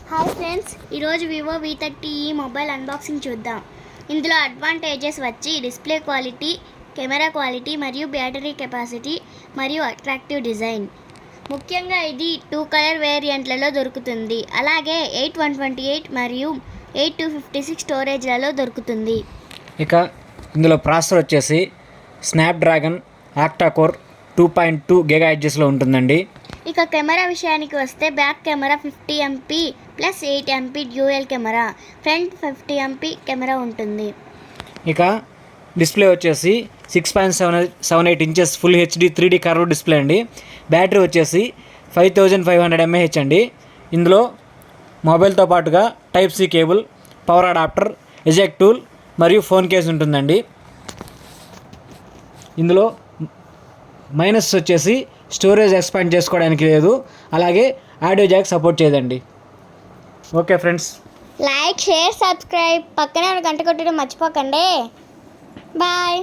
Hi friends, ఈరోజు Vivo V30e mobile unboxing చూద్దాం. ఇందులో అడ్వాంటేజెస్ వచ్చి డిస్ప్లే క్వాలిటీ, కెమెరా క్వాలిటీ మరియు బ్యాటరీ కెపాసిటీ మరియు అట్రాక్టివ్ డిజైన్. ముఖ్యంగా ఇది 2 కలర్ వేరియంట్లలో దొరుకుతుంది. అలాగే 8/128 మరియు 8/256 స్టోరేజ్లలో దొరుకుతుంది. ఇక ఇందులో ప్రాసెసర్ వచ్చేసి స్నాప్డ్రాగన్ ఆక్టా కోర్ 2.2 GHzలో ఉంటుందండి. ఇక కెమెరా విషయానికి వస్తే back camera 50 MP plus 8 MP dual camera, front 50 MP camera ఉంటుంది. ఇక డిస్ప్లే వచ్చేసి 6.78 inches full HD 3D curve display అండి. బ్యాటరీ వచ్చేసి 5500 mAh అండి. ఇందులో మొబైల్తో పాటుగా type C cable, power adapter, eject tool మరియు ఫోన్ కేస్ ఉంటుందండి. ఇందులో మైనస్ వచ్చేసి స్టోరేజ్ ఎక్స్పాండ్ చేసుకోవడానికి లేదు, అలాగే ఆడియో జాక్ సపోర్ట్ చేయదండి. Okay friends, like, share, subscribe, పక్కనే గంట కొట్టడం మర్చిపోకండి. బాయ్.